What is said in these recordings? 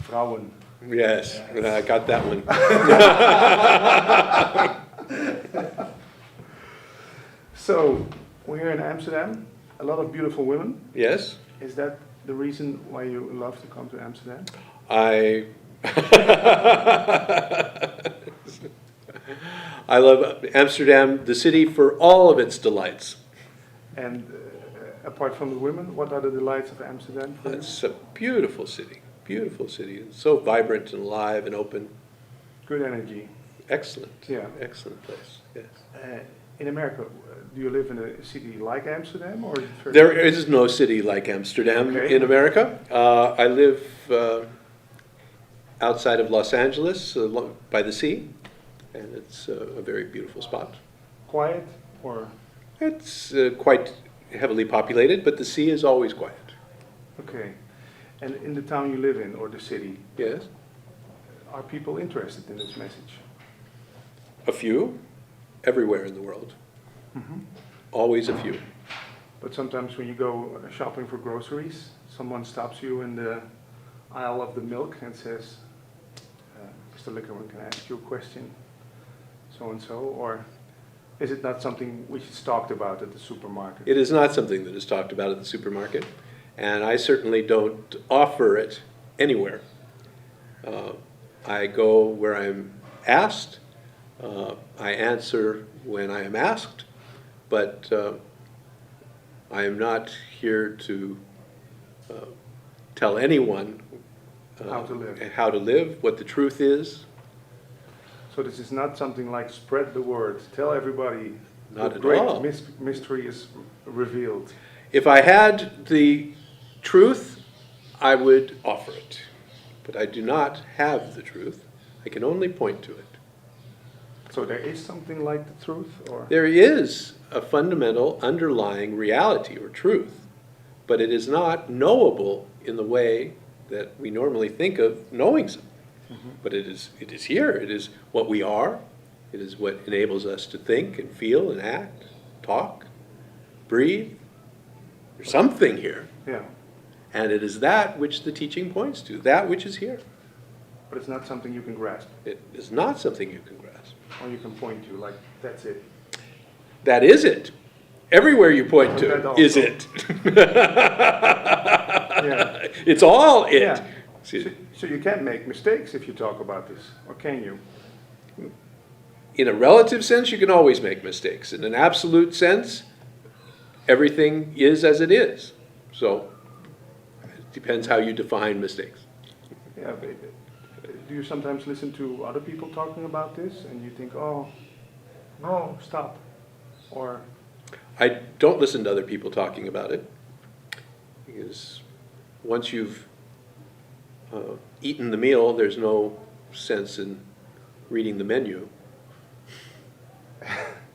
Vrouwen. Yes, I got that one. So, we're here in Amsterdam, a lot of beautiful women. Yes, Is that the reason why you love to come to Amsterdam? I I love Amsterdam, the city, for all of its delights. And apart from the women, what are the delights of Amsterdam for you? It's a beautiful city, beautiful city. It's so vibrant and alive and open. Good energy. Excellent, Yeah. excellent place, yes. In America, do you live in a city like Amsterdam, or is it very There is no city like Amsterdam Okay. in America. I live outside of Los Angeles by the sea, and it's a very beautiful spot. quiet, or It's quite heavily populated, but the sea is always quiet. okay? And in the town you live in, or the city, Yes, are people interested in this message? a few, everywhere in the world. Always a few. But sometimes when you go shopping for groceries, someone stops you in the aisle of the milk and says, Mr. Liquorman, can I ask you a question? So and so, or is it not something which is talked about at the supermarket? It is not something that is talked about at the supermarket, and I certainly don't offer it anywhere. I go where I'm asked. I answer when I am asked, but I am not here to tell anyone how to live, what the truth is. So this is not something like spread the word, tell everybody Not the at great all. mystery is revealed. If I had the truth, I would offer it. But I do not have the truth. I can only point to it. So there is something like the truth, or There is a fundamental underlying reality or truth, but it is not knowable in the way that we normally think of knowing something. But it is here. It is what we are. It is what enables us to think and feel and act, talk, breathe. There's something here. yeah, And it is that which the teaching points to, that which is here. but it's not something you can grasp, It is not something you can grasp. or you can point to, like, that's it. That is it. Everywhere you point That to also. is it. Yeah. It's all it. Yeah. See, So you can't make mistakes if you talk about this, or can you? in a relative sense, you can always make mistakes. In an absolute sense, everything is as it is. So it depends how you define mistakes. Yeah, but do you sometimes listen to other people talking about this, and you think, oh, no, stop, or I don't listen to other people talking about it, because once you've eaten the meal, there's no sense in reading the menu.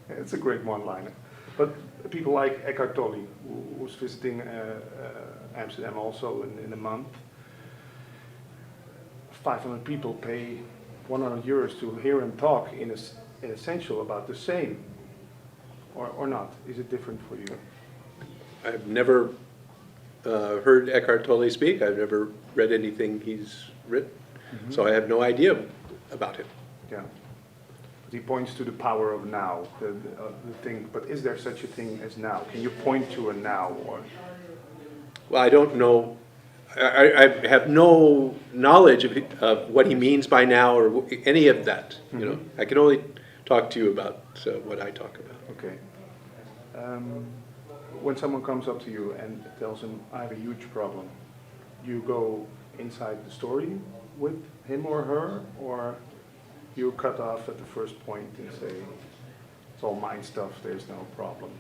it's a great one-liner. But people like Eckhart Tolle, who's visiting Amsterdam also in a month, 500 people pay 100 euros to hear him talk in essential about the same, or not? Is it different for you? I've never heard Eckhart Tolle speak. I've never read anything he's written, so I have no idea about him. Yeah. But he points to the power of now, the thing. But is there such a thing as now? Can you point to a now, or? Well, I don't know. I have no knowledge of what he means by now or any of that. You know, I can only talk to you about what I talk about. Okay. When someone comes up to you and tells him, I have a huge problem, you go inside the story with him or her, or you cut off at the first point and say, it's all mind stuff, there's no problem.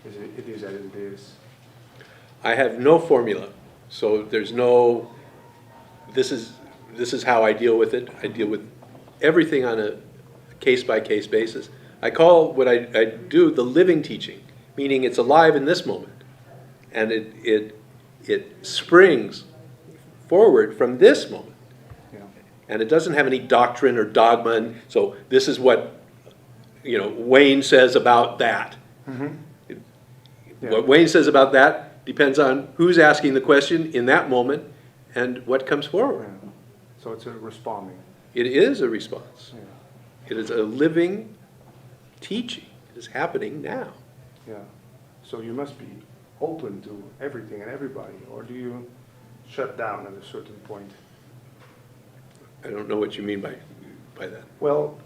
It is as it is. I have no formula, so there's no. This is how I deal with it. I deal with everything on a case-by-case basis. I call what I do the living teaching, meaning it's alive in this moment, and it springs forward from this moment, Yeah. and it doesn't have any doctrine or dogma. And so this is what Wayne says about that. Yeah. What Wayne says about that depends on who's asking the question in that moment, and what comes forward. Yeah. So it's a responding. It is a response. Yeah. It is a living teaching. It is happening now. Yeah. So you must be open to everything and everybody, or do you shut down at a certain point? I don't know what you mean by that. Well,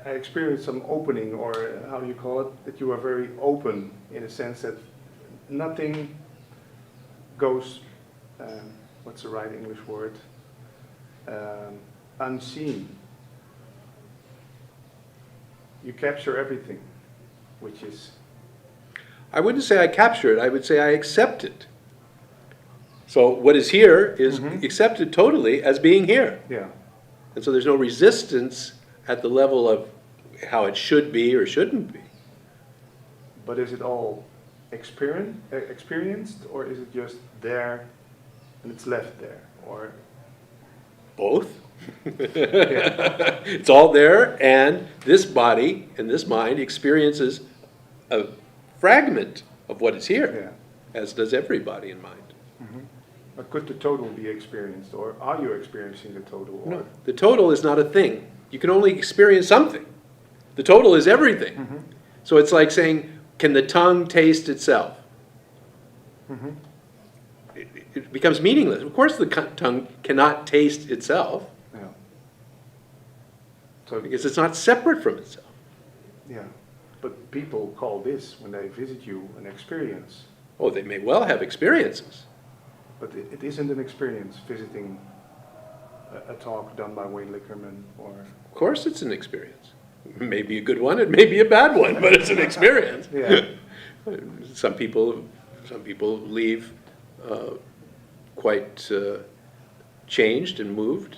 I experienced some opening, or how do you call it, that you are very open in a sense that nothing goes, what's the right English word, unseen. You capture everything, which is... I wouldn't say I capture it, I would say I accept it. So what is here is accepted totally as being here. Yeah. And so there's no resistance at the level of how it should be or shouldn't be. But is it all experienced, or is it just there and it's left there? Or Both. It's all there, and this body and this mind experiences a fragment of what is here, as does every body and mind. But could the total be experienced, or are you experiencing the total? Or? No, the total is not a thing. You can only experience something. The total is everything. So it's like saying, can the tongue taste itself? It becomes meaningless. Of course the tongue cannot taste itself, Yeah. So because it's not separate from itself. yeah, but people call this, when they visit you, an experience. Oh, they may well have experiences. But it isn't an experience visiting a talk done by Wayne Liquorman, or... Of course it's an experience. It may be a good one, it may be a bad one, but it's an experience. Yeah. Some people leave quite changed and moved,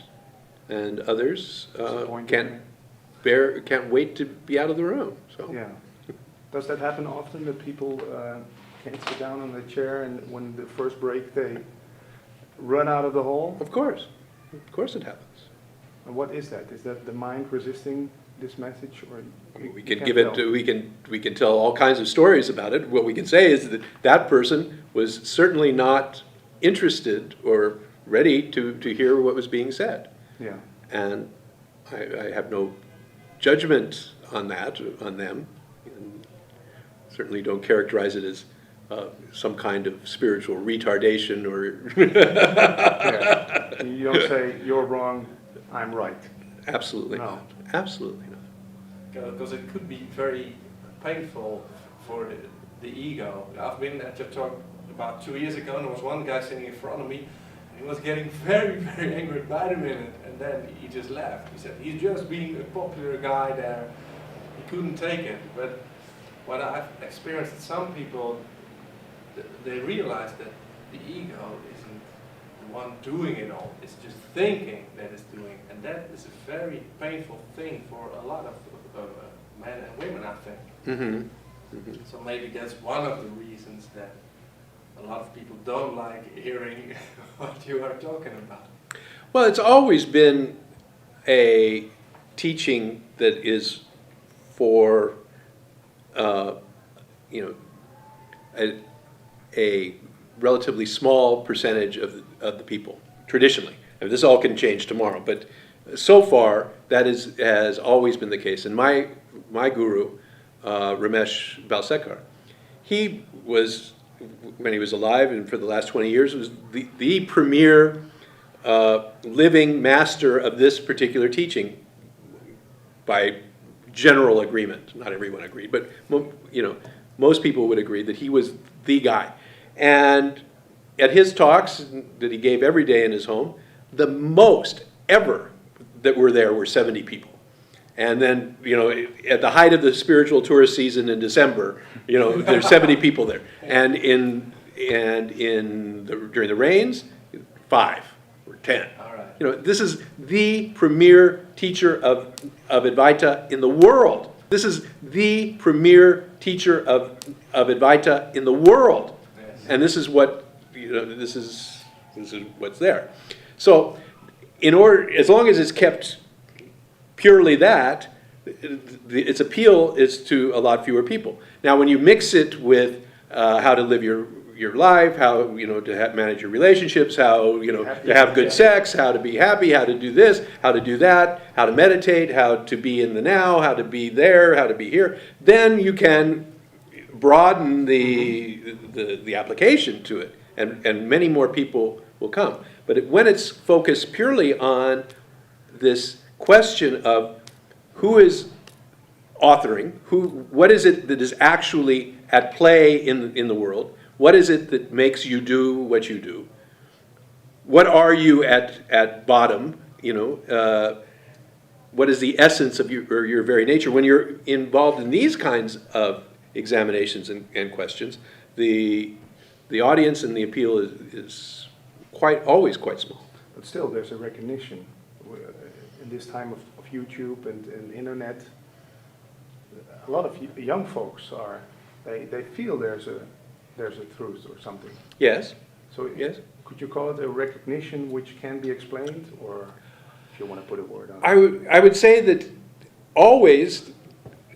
and others Disappointed. can't wait to be out of the room. So Yeah. Does that happen often, that people can't sit down on the chair, and when the first break they run out of the hall? of course it happens. And what is that? Is that the mind resisting this message, or We can give it. We can tell all kinds of stories about it. What we can say is that that person was certainly not interested or ready to hear what was being said. Yeah. And I have no judgment on that, on them. And certainly don't characterize it as some kind of spiritual retardation or... Yeah. You don't say, you're wrong, I'm right. Absolutely No. not. Absolutely not. Because it could be very painful for the ego. I've been at your talk about 2 years ago, and there was one guy sitting in front of me, and he was getting very, very angry by the minute, and then he just left. He said, he's just being a popular guy there. He couldn't take it. But what I've experienced with some people, they realize that the ego isn't the one doing it all. It's just thinking that it's doing, and that is a very painful thing for a lot of men and women, I think. So maybe that's one of the reasons that a lot of people don't like hearing what you are talking about. Well, it's always been a teaching that is for, a relatively small percentage of the people, traditionally. And this all can change tomorrow, but so far, that has always been the case. And my guru, Ramesh Balsekar, he was, when he was alive and for the last 20 years, was the premier living master of this particular teaching by general agreement. Not everyone agreed, but most people would agree that he was the guy. And at his talks that he gave every day in his home, the most ever that were there were 70 people. And then, at the height of the spiritual tourist season in December, there's 70 people there. And during the rains, 5 or 10. All right. This is the premier teacher of Advaita in the world. This is the premier teacher of Advaita in the world. Yes. And this is what, this is what's there. So, as long as it's kept purely that, its appeal is to a lot fewer people. Now, when you mix it with how to live your your life, how, to manage your relationships, how, to have good sex, how to be happy, how to do this, how to do that, how to meditate, how to be in the now, how to be there, how to be here, then you can broaden the application to it, and many more people will come. But when it's focused purely on this question of who is authoring, what is it that is actually at play in the world, what is it that makes you do what you do, what are you at bottom, what is the essence of your very nature. When you're involved in these kinds of examinations and questions, the audience and the appeal is always quite small. But still, there's a recognition in this time of YouTube and internet. A lot of young folks they feel there's a truth or something. Yes. So yes. Could you call it a recognition which can be explained, or if you want to put a word on it? I would say that always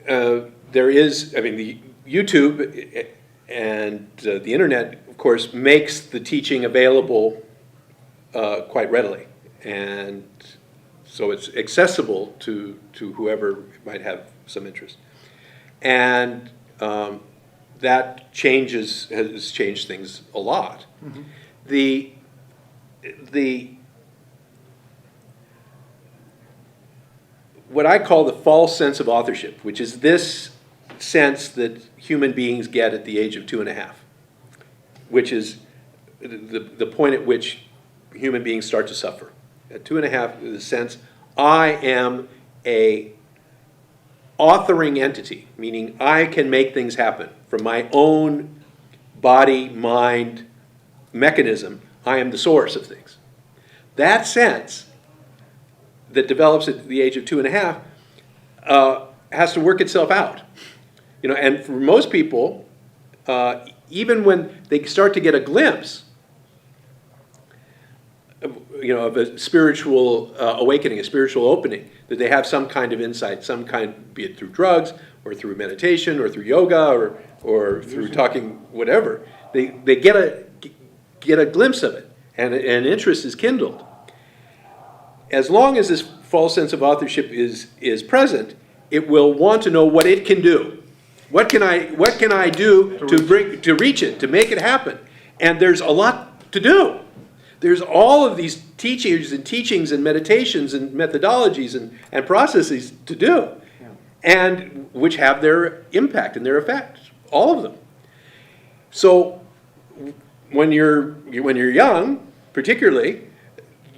there is, the YouTube and the internet, of course, makes the teaching available quite readily. And so it's accessible to whoever might have some interest. And that has changed things a lot. Mm-hmm. What I call the false sense of authorship, which is this sense that human beings get at the age of 2.5, which is the point at which human beings start to suffer. At 2.5, the sense, I am a authoring entity, meaning I can make things happen from my own body, mind, mechanism. I am the source of things. That sense that develops at the age of 2.5 has to work itself out. And for most people, even when they start to get a glimpse of a spiritual awakening, a spiritual opening, that they have some kind of insight, be it through drugs, or through meditation, or through yoga, or through talking, whatever, they get a glimpse of it, and an interest is kindled. As long as this false sense of authorship is present, it will want to know what it can do. What can I do to reach it, to make it happen? And there's a lot to do. There's all of these teachings and meditations and methodologies and processes to do, and which have their impact and their effect, all of them. So when you're young, particularly,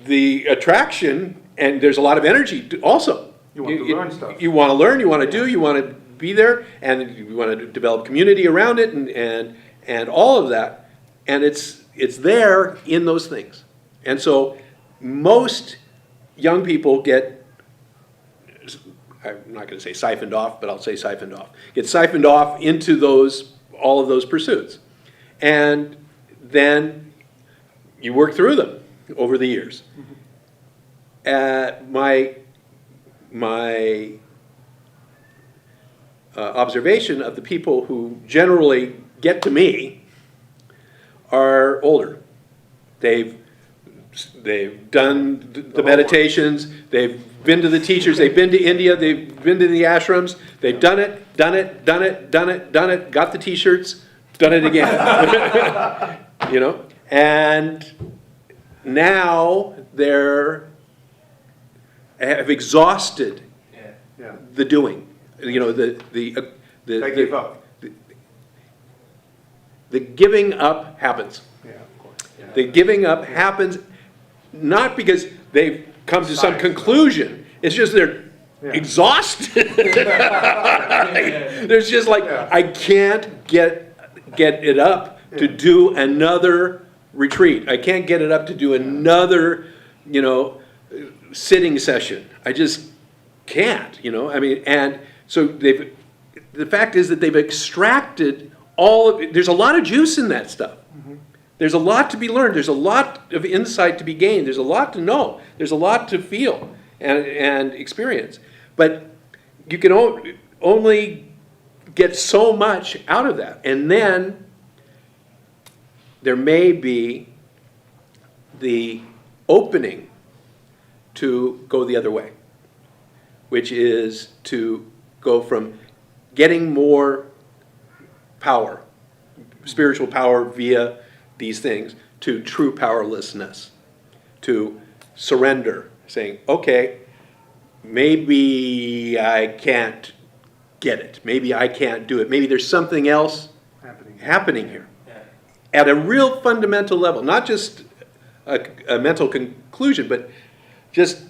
the attraction, and there's a lot of energy also. You want to learn stuff. You want to learn, you want to do, you want to be there, and you want to develop community around it, and all of that. And it's there in those things. And so most young people get, I'm not going to say siphoned off, but I'll say siphoned off, get siphoned off into all of those pursuits. And then you work through them over the years. My observation of the people who generally get to me are older. They've done the meditations, they've been to the teachers, they've been to India, they've been to the ashrams, they've done it, got the t-shirts, done it again. And now have exhausted the doing. They give up. The giving up happens. Yeah, of course. Yeah. The giving up happens not because they've come to some conclusion. It's just they're exhausted. There's just I can't get it up to do another retreat. I can't get it up to do another, sitting session. I just can't, and so the fact is that they've extracted there's a lot of juice in that stuff. Mm-hmm. There's a lot to be learned. There's a lot of insight to be gained. There's a lot to know. There's a lot to feel and experience. But you can only get so much out of that. And then there may be the opening to go the other way, which is to go from getting more power, spiritual power via these things, to true powerlessness, to surrender, saying, okay, maybe I can't get it, maybe I can't do it, maybe there's something else happening here. Yeah. At a real fundamental level, not just a mental conclusion, but just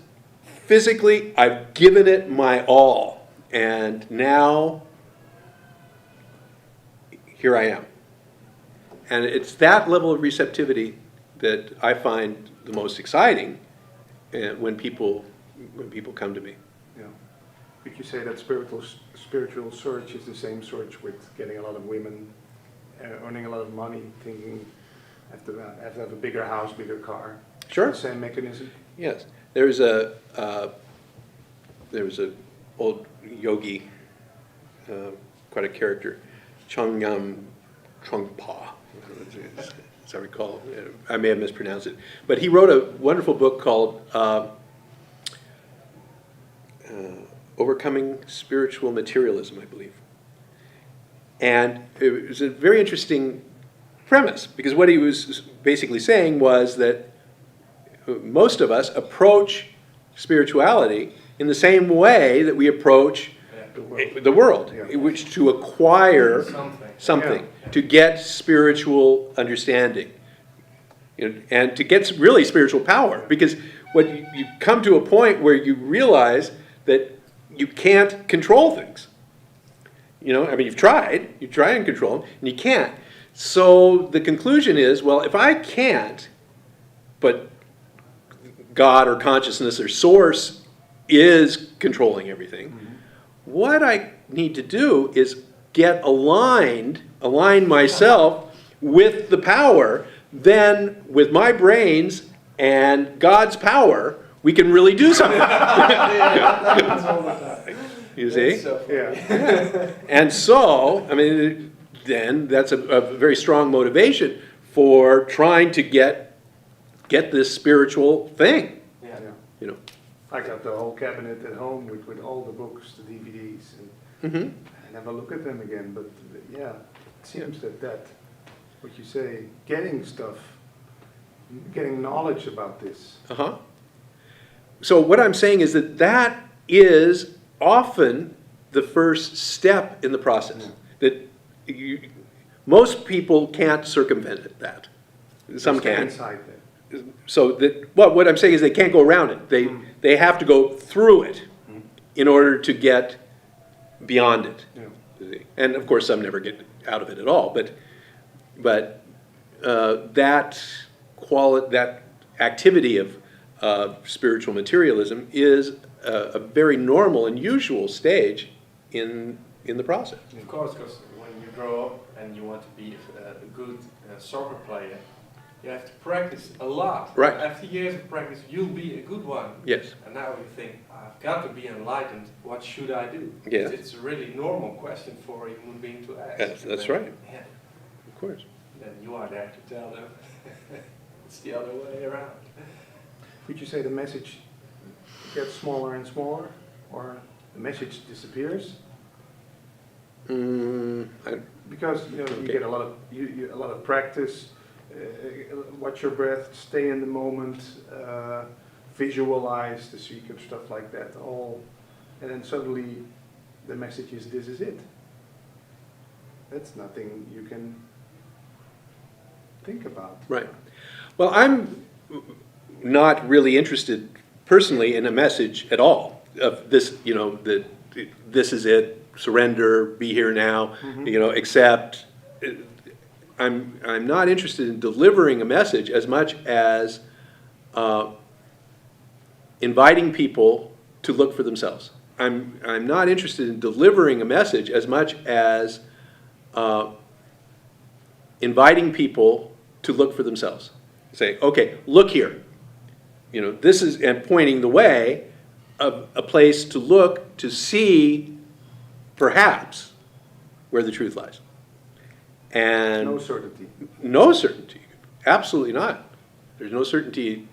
physically, I've given it my all, and now here I am. And it's that level of receptivity that I find the most exciting when people come to me. Yeah. Would you say that spiritual search is the same search with getting a lot of women, earning a lot of money, thinking I have to have a bigger house, bigger car? Sure. The same mechanism? Yes. There was a old yogi, quite a character, Chongyam Trungpa, as I recall. I may have mispronounced it. But he wrote a wonderful book called Overcoming Spiritual Materialism, I believe. And it was a very interesting premise, because what he was basically saying was that most of us approach spirituality in the same way that we approach the world, Yeah. which to acquire something, Yeah. to get spiritual understanding, and to get really spiritual power. Because what you come to a point where you realize that you can't control things. I mean, you try and control them, and you can't. So the conclusion is, well, if I can't, but God or consciousness or source is controlling everything, what I need to do is align myself with the power. Then with my brains and God's power, we can really do something. You see? Yeah. And so, I mean, then that's a very strong motivation for trying to get this spiritual thing. Yeah. Yeah. I got the whole cabinet at home with all the books, the DVDs, and Mm-hmm. I never look at them again. But yeah, it seems that what you say, getting knowledge about this. Uh-huh. So what I'm saying is that is often the first step in the process. That most people can't circumvent that. Some Stay can. inside that. So what I'm saying is they can't go around it. They have to go through it in order to get beyond it. Yeah. And of course, some never get out of it at all. But that activity of spiritual materialism is a very normal and usual stage in the process. Of course, because when you grow up and you want to be a good soccer player, you have to practice a lot. Right. After years of practice, you'll be a good one. Yes. And now you think, I've got to be enlightened. What should I do? Yeah. It's a really normal question for a human being to ask. That's right. Yeah. Of course. Then you are there to tell them it's the other way around. Would you say the message gets smaller and smaller, or the message disappears? Because you Okay. get a lot of practice. Watch your breath, stay in the moment, visualize the secret, stuff like that. And then suddenly the message is, "This is it." That's nothing you can think about. Right. Well, I'm not really interested personally in a message at all of this, that this is it, surrender, be here now, accept. I'm not interested in delivering a message as much as inviting people to look for themselves. I'm not interested in delivering a message as much as inviting people to look for themselves. Say, okay, look here. This is, and pointing the way of a place to look to see, perhaps, where the truth lies. And No certainty. no certainty. Absolutely not. There's no certainty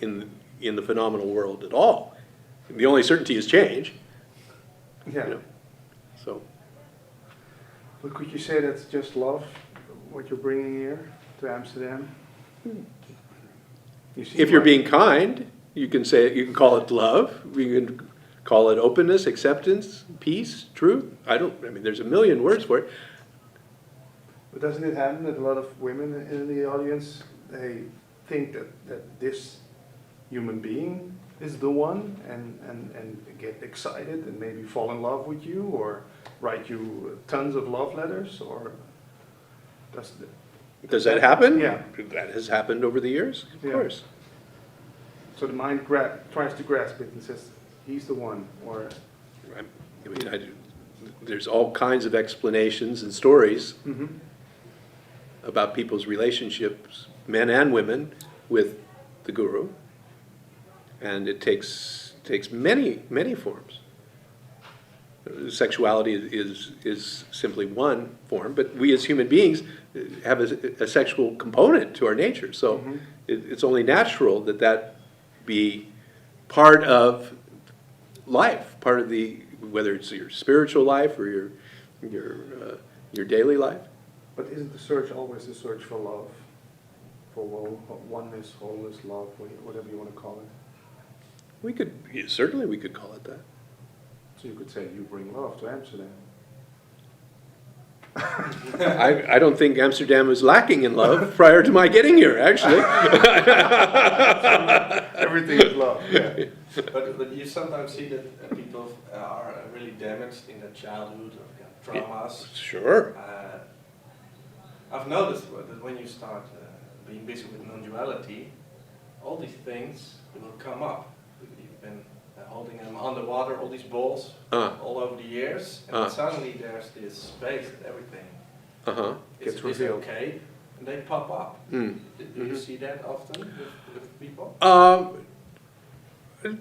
in the phenomenal world at all. The only certainty is change. Yeah. You know, so But could you say that's just love, what you're bringing here to Amsterdam? You seem if you're like- being kind, you can call it love. You can call it openness, acceptance, peace, truth. I mean, there's a million words for it. But doesn't it happen that a lot of women in the audience, they think that this human being is the one and get excited and maybe fall in love with you or write you tons of love letters, or Does that happen? Yeah. That has happened over the years, of Yeah. course. So the mind tries to grasp it and says, he's the one, or... I mean, there's all kinds of explanations and stories Mhm. about people's relationships, men and women, with the guru. And it takes many forms. Sexuality is simply one form, but we as human beings have a sexual component to our nature. So Mhm. it's only natural that be part of life, part of whether it's your spiritual life or your daily life. But isn't the search always the search for love? For oneness, wholeness, love, whatever you want to call it? Certainly we could call it that. So you could say you bring love to Amsterdam. I don't think Amsterdam was lacking in love prior to my getting here, actually. Everything is love, yeah. But you sometimes see that people are really damaged in their childhood or got traumas. Sure. I've noticed that when you start being busy with non-duality, all these things will come up. You've been holding them underwater, all these balls, all over the years, and then suddenly there's this space that everything Gets is revealed. okay, and they pop up. Mm. Do you see that often with people?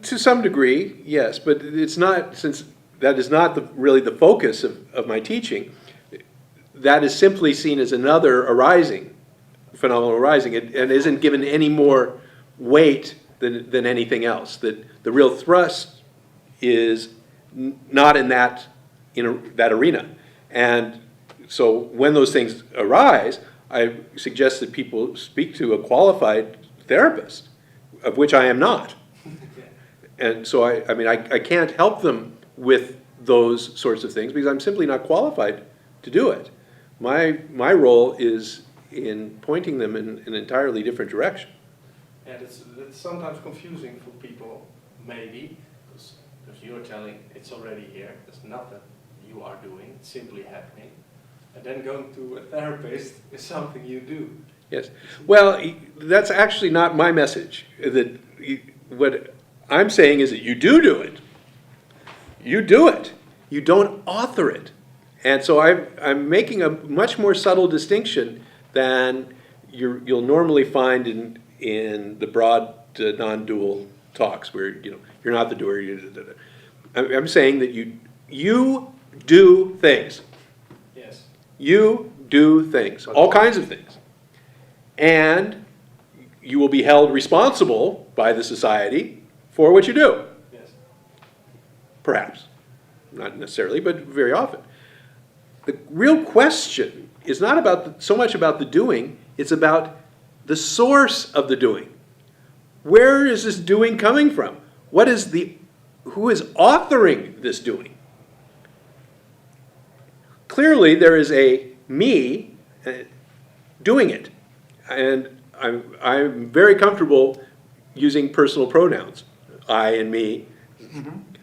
To some degree, yes, but it's not, since that is not really the focus of my teaching. That is simply seen as another phenomenal arising, and isn't given any more weight than anything else. That the real thrust is not in that arena. And so when those things arise, I suggest that people speak to a qualified therapist, of which I am not. And so I can't help them with those sorts of things because I'm simply not qualified to do it. My role is in pointing them in an entirely different direction. Yeah, that's sometimes confusing for people, maybe, because you're telling it's already here, it's not that you are doing, it's simply happening. And then going to a therapist is something you do. Yes. Well, that's actually not my message. What I'm saying is that you do it. You do it. You don't author it. And so I'm making a much more subtle distinction than you'll normally find in the broad non-dual talks where you're not the doer. I'm saying that you do things. Yes. You do things, all kinds of things. And you will be held responsible by the society for what you do. Yes. Perhaps. Not necessarily, but very often. The real question is not so much about the doing, it's about the source of the doing. Where is this doing coming from? Who is authoring this doing? Clearly there is a me doing it. And I'm very comfortable using personal pronouns, I and me.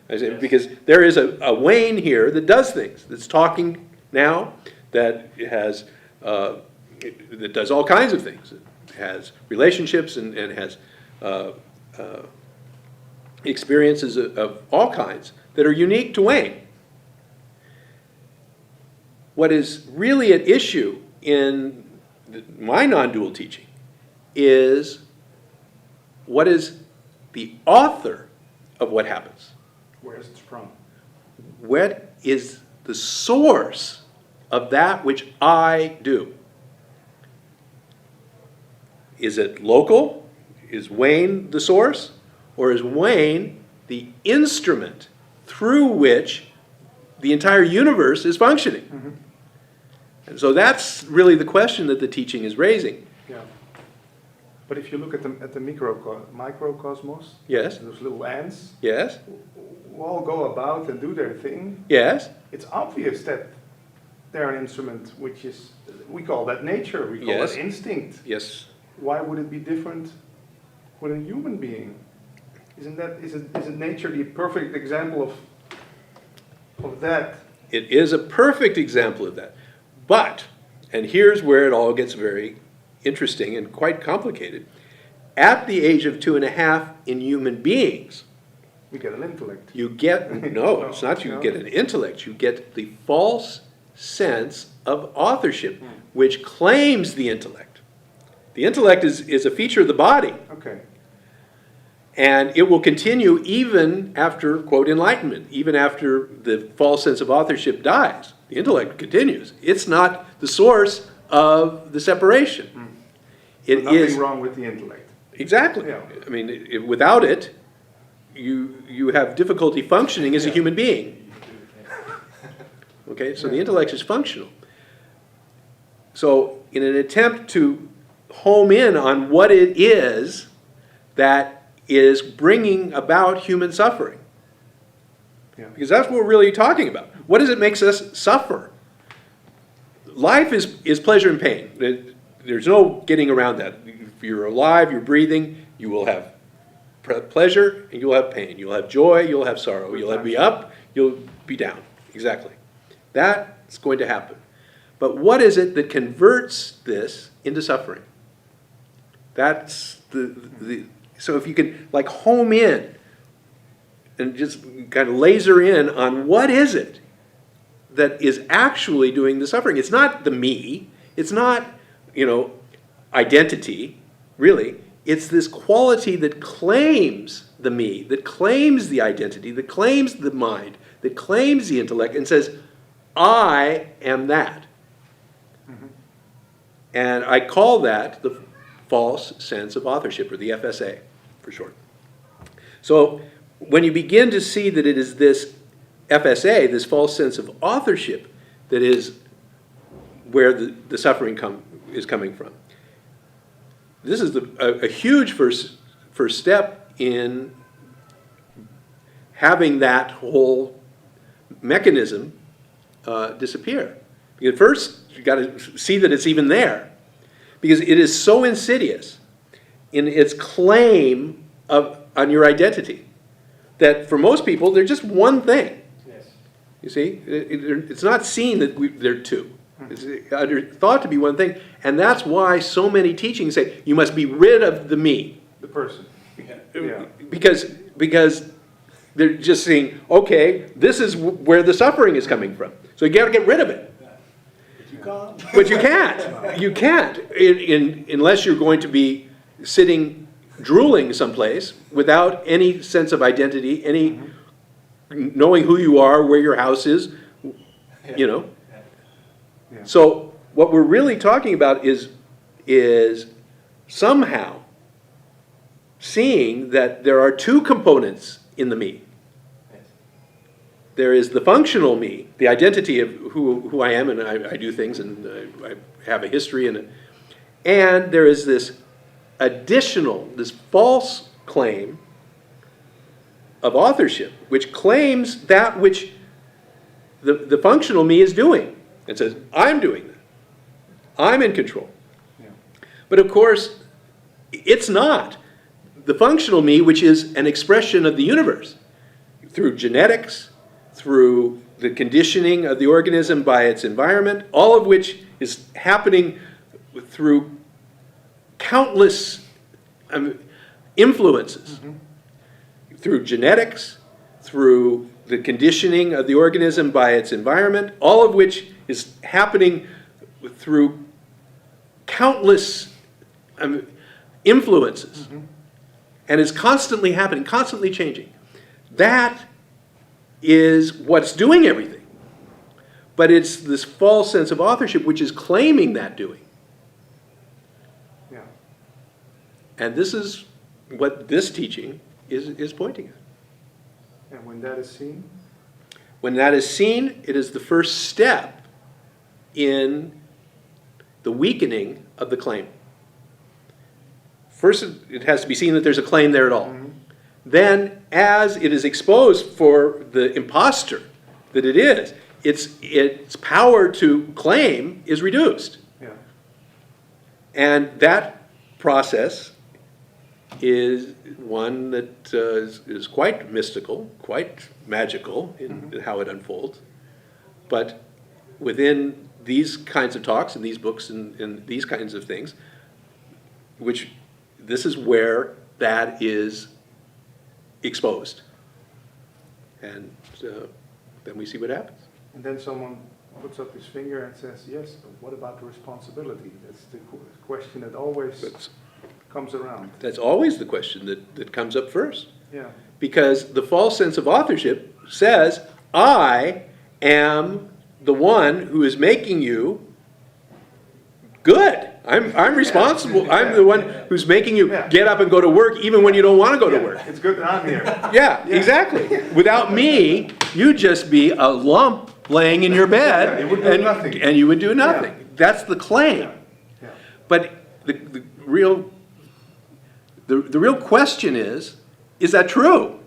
Yes. Because there is a Wayne here that does things, that's talking now, that has that does all kinds of things. It has relationships and has experiences of all kinds that are unique to Wayne. What is really at issue in my non-dual teaching is what is the author of what happens. Where is it from? What is the source of that which I do? Is it local? Is Wayne the source? Or is Wayne the instrument through which the entire universe is functioning? Mm-hmm. And so that's really the question that the teaching is raising. Yeah. But if you look at the microcosmos, Yes? those little ants, Yes? who all go about and do their thing, Yes? it's obvious that they're an instrument which is, we call that nature, we call Yes. it instinct. Yes. Why would it be different with a human being? Isn't nature the perfect example of that? It is a perfect example of that. But, and here's where it all gets very interesting and quite complicated. At the age of 2.5 in human beings, We get an intellect. you get, no, it's not you No. get an intellect, you get the false sense of authorship, which claims the intellect. The intellect is a feature of the body, Okay. and it will continue even after, quote, enlightenment, even after the false sense of authorship dies. The intellect continues. It's not the source of the separation. It Nothing is, wrong with the intellect. exactly. Yeah. I mean, without it, you have difficulty functioning as a Yeah. human being. Okay, so the intellect is functional. So in an attempt to home in on what it is that is bringing about human suffering, Yeah. because that's what we're really talking about. What is it makes us suffer? Life is pleasure and pain. There's no getting around that. If you're alive, you're breathing, you will have pleasure and you'll have pain. You'll have joy, you'll have sorrow. You'll be up, you'll be down. Exactly. That's going to happen. But what is it that converts this into suffering? That's so if you can like home in and just kind of laser in on what is it that is actually doing the suffering. It's not the me. It's not, identity, really. It's this quality that claims the me, that claims the identity, that claims the mind, that claims the intellect and says, I am that. And I call that the false sense of authorship, or the FSA for short. So when you begin to see that it is this FSA, this false sense of authorship, that is where the suffering is coming from. This is a huge first step in having that whole mechanism disappear. Because first, you've got to see that it's even there. Because it is so insidious in its claim on your identity that for most people, they're just one thing. Yes. You see? It's not seen that they're two. It's thought to be one thing. And that's why so many teachings say, you must be rid of the me. The person. Yeah. Because they're just saying, okay, this is where the suffering is coming from. So you got to get rid of it. But you can't. You can't unless you're going to be sitting drooling someplace without any sense of identity, any knowing who you are, where your house is, Yeah. So what we're really talking about is somehow seeing that there are two components in the me. There is the functional me, the identity of who I am, and I do things, and I have a history, and there is this additional, this false claim of authorship, which claims that which the functional me is doing. It says, I'm doing that. I'm in control. Yeah. But of course, it's not. The functional me, which is an expression of the universe, through genetics, through the conditioning of the organism by its environment, all of which is happening through countless influences. Through genetics, through the conditioning of the organism by its environment, all of which is happening through countless influences. And is constantly happening, constantly changing. That is what's doing everything. But it's this false sense of authorship which is claiming that doing. Yeah. And this is what this teaching is pointing at. And when that is seen, When that is seen, it is the first step in the weakening of the claim. First, it has to be seen that there's a claim there at all. Then, as it is exposed for the imposter that it is, its power to claim is reduced. yeah, And that process is one that is quite mystical, quite magical in how it unfolds. But within these kinds of talks and these books and these kinds of things, which this is where that is exposed. And then we see what happens. and then someone puts up his finger and says, yes, but what about the responsibility? That's the question that always comes around. That's always the question that comes up first. Yeah, Because the false sense of authorship says, I am the one who is making you good. I'm responsible. I'm the one who's making you get up and go to work even when you don't want to go to work. it's good that I'm here. Yeah, exactly. Without me, you'd just be a lump laying in your bed, Yeah, you would do nothing. and you would do nothing. That's the claim. Yeah. But the real question is that true?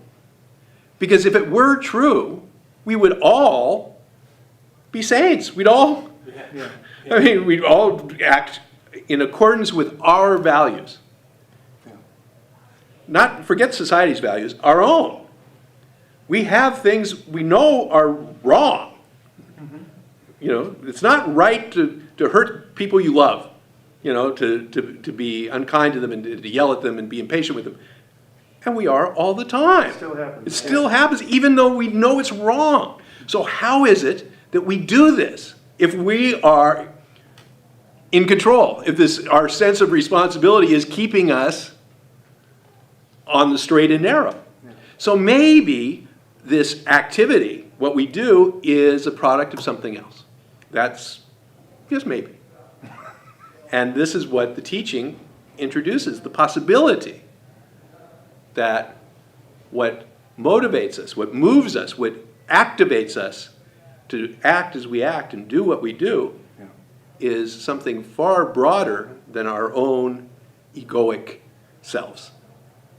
Because if it were true, we would all be saints. We'd all, Yeah. I mean, we'd all act in accordance with our values. Yeah. Not forget society's values, our own. We have things we know are wrong. You know, it's not right to hurt people you love, you know, to be unkind to them and to yell at them and be impatient with them. And we are all the time. It still happens. It still happens, even though we know it's wrong. So how is it that we do this if we are in control, if our sense of responsibility is keeping us on the straight and narrow? Yeah. So maybe this activity, what we do, is a product of something else. That's just maybe. And this is what the teaching introduces, the possibility that what motivates us, what moves us, what activates us to act as we act and do what we do Yeah. is something far broader than our own egoic selves,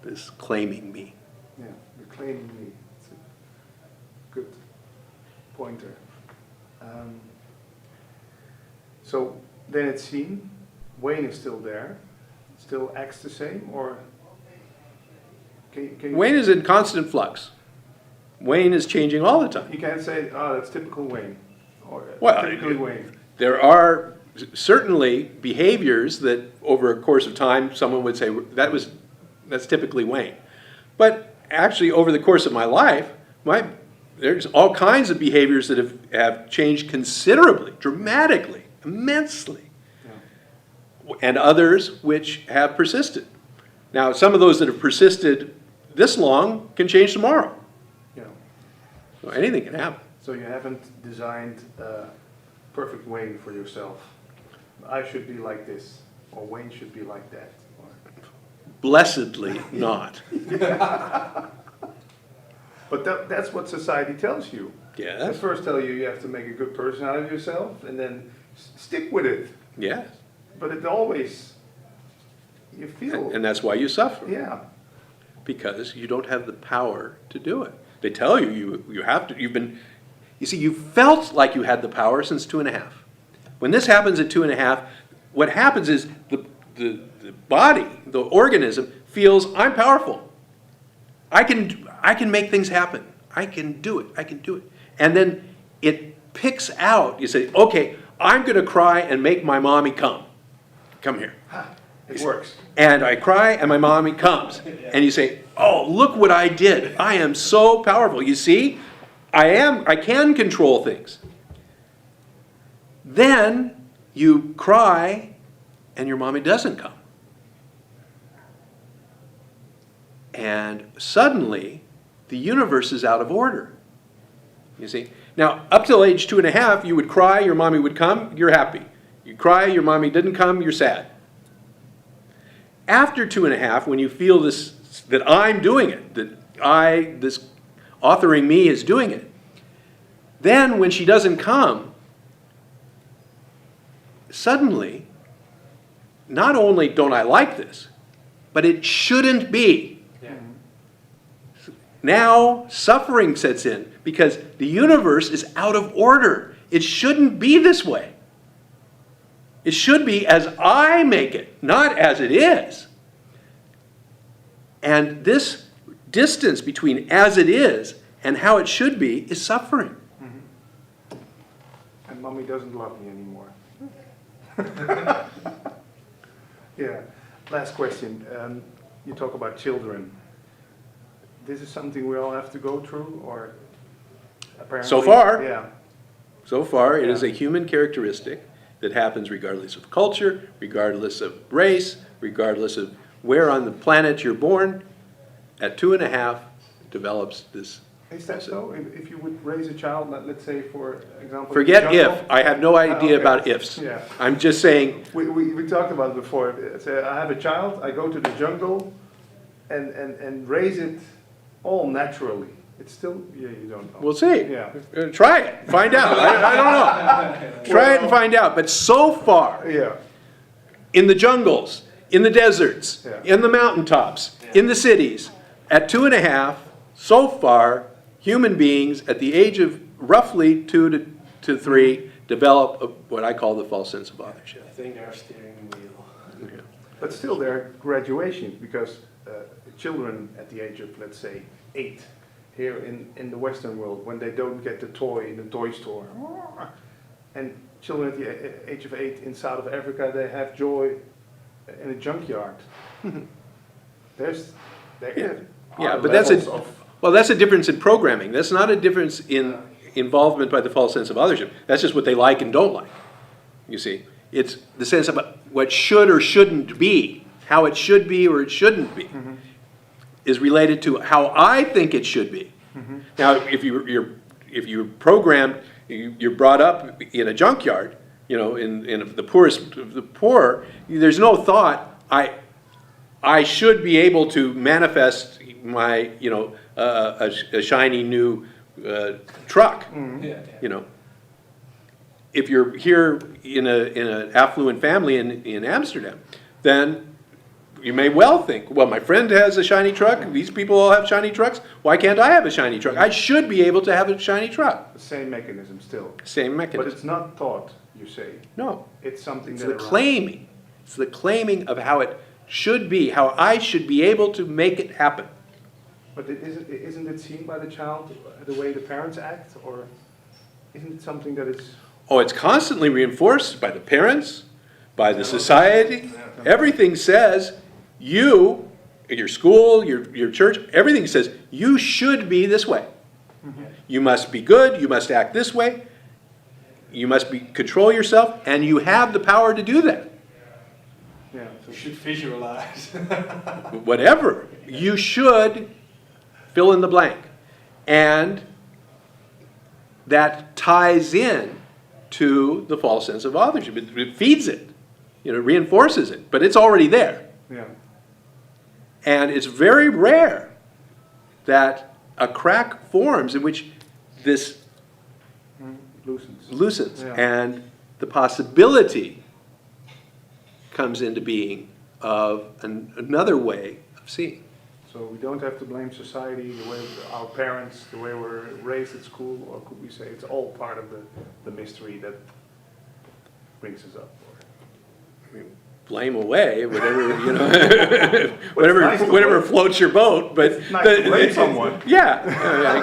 this claiming me. Yeah, you're claiming me. It's a good pointer. So then it's seen, Wayne is still there, still acts the same, or can you, Wayne is in constant flux. Wayne is changing all the time. you can't say, oh, that's typical Wayne, or Well, typically Wayne. There are certainly behaviors that over a course of time someone would say that's typically Wayne. But actually over the course of my life, there's all kinds of behaviors that have changed considerably, dramatically, immensely. And others which have persisted. Now, some of those that have persisted this long can change tomorrow. Yeah. So anything can happen. So you haven't designed a perfect Wayne for yourself. I should be like this, or Wayne should be like that. Blessedly not. But that's what society tells you. Yes. They first tell you have to make a good person out of yourself, and then stick with it. Yes. But it always, you feel, And that's why you suffer. yeah. Because you don't have the power to do it. They tell you you have to, you felt like you had the power since 2.5. When this happens at 2.5, what happens is the body, the organism, feels I'm powerful. I can make things happen. I can do it. And then it picks out, you say, okay, I'm going to cry and make my mommy come. Come here. It works. And I cry and my mommy comes. And you say, oh, look what I did. I am so powerful. You see, I can control things. Then you cry and your mommy doesn't come. And suddenly the universe is out of order. You see? Now, up till age 2.5, you would cry, your mommy would come, you're happy. You cry, your mommy didn't come, you're sad. After 2.5, when you feel this, that I'm doing it, that this authoring me is doing it, then when she doesn't come, suddenly, not only don't I like this, but it shouldn't be. Yeah. Now suffering sets in because the universe is out of order. It shouldn't be this way. It should be as I make it, not as it is. And this distance between as it is and how it should be is suffering. And mommy doesn't love me anymore. Yeah. Last question. You talk about children. This is something we all have to go through, or apparently? So far. Yeah. So far, it is Yeah. a human characteristic that happens regardless of culture, regardless of race, regardless of where on the planet you're born. At 2.5, develops this. Is that so? If you would raise a child, let's say, for example... Forget jungle- if. I have no idea okay. about ifs. Yeah. I'm just saying, We talked about it before. Say I have a child, I go to the jungle and raise it all naturally. It's still, yeah, you don't know. we'll see. Yeah. Try it. Find out. I don't know. Try it and find out. But so far, Yeah. in the jungles, in the deserts, Yeah. in the mountaintops, in the cities, at 2.5, so far, human beings at the age of roughly 2 to 3 develop what I call the false sense of authorship. I think they're steering the wheel. Yeah. But still there are graduations because children at the age of, let's say, 8, here in the Western world, when they don't get the toy in the toy store, and children at the age of 8 in South Africa, they have joy in a junkyard. Yeah, but that's a difference in programming. That's not a difference in involvement by the false sense of authorship. That's just what they like and don't like. You see, it's the sense of what should or shouldn't be, how it should be or it shouldn't be, is related to how I think it should be. Now, if you're programmed, you're brought up in a junkyard, you know, in the poorest of the poor, there's no thought, I should be able to manifest my, you know, a shiny new truck, Yeah. you know. If you're here in an affluent family in Amsterdam, then you may well think, well, my friend has a shiny truck, these people all have shiny trucks, why can't I have a shiny truck? I should be able to have a shiny truck. The same mechanism still. Same But mechanism. it's not thought, you say. No, It's something it's that the arises. claiming. It's the claiming of how it should be, how I should be able to make it happen. But isn't it seen by the child, the way the parents act, or isn't it something that is... Oh, it's constantly reinforced by the parents, by the society. Everything says you, your school, your church, everything says you should be this way. You must be good, you must act this way, you must control yourself, and you have the power to do that. Yeah. You should visualize. Whatever. You should fill in the blank. And that ties in to the false sense of authorship. It feeds it, you know, reinforces it, but it's already there. Yeah. And it's very rare that a crack forms in which this loosens Yeah. and the possibility comes into being of another way of seeing. So we don't have to blame society, the way our parents, the way we're raised at school, or could we say it's all part of the mystery that brings us up? Blame away, whatever, you know, whatever floats your boat, but. It's nice to blame someone. Yeah,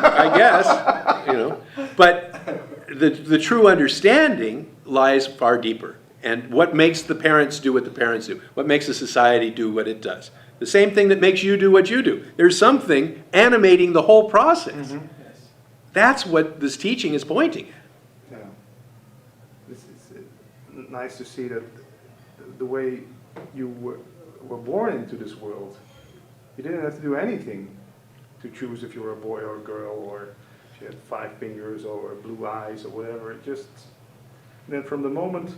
I guess, you know, but the true understanding lies far deeper. And what makes the parents do what the parents do? What makes the society do what it does? The same thing that makes you do what you do. There's something animating the whole process. Yes. That's what this teaching is pointing at. Yeah. It's nice to see that the way you were born into this world, you didn't have to do anything to choose if you were a boy or a girl, or if you had 5 fingers or blue eyes or whatever. It just, then from the moment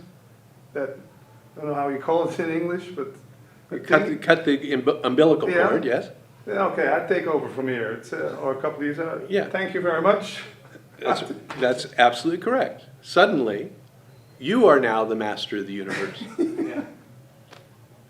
that, I don't know how you call it in English, but cut the umbilical Yeah. cord, yes. Yeah, okay, I'd take over from here. It's, or a couple of these. Yeah. Thank you very much. That's absolutely correct. Suddenly, you are now the master of the universe, Yeah.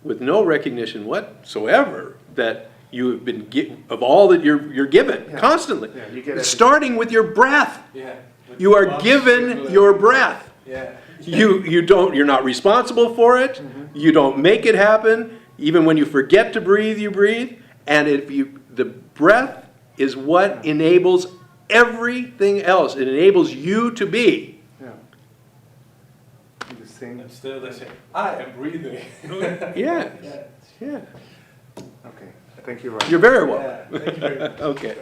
with no recognition whatsoever that you have been of all that you're given Yeah. constantly, Yeah, you get everything. starting with your breath. Yeah. With You are one given particular- your breath. Yeah. You're not responsible for it. You don't make it happen. Even when you forget to breathe, you breathe. And the breath is what enables everything else. It enables you to be. Yeah. And this thing. And still they say, I am breathing. Yeah, Yeah. yeah. Okay, thank you very much. You're very welcome. Yeah, thank you very much. Okay.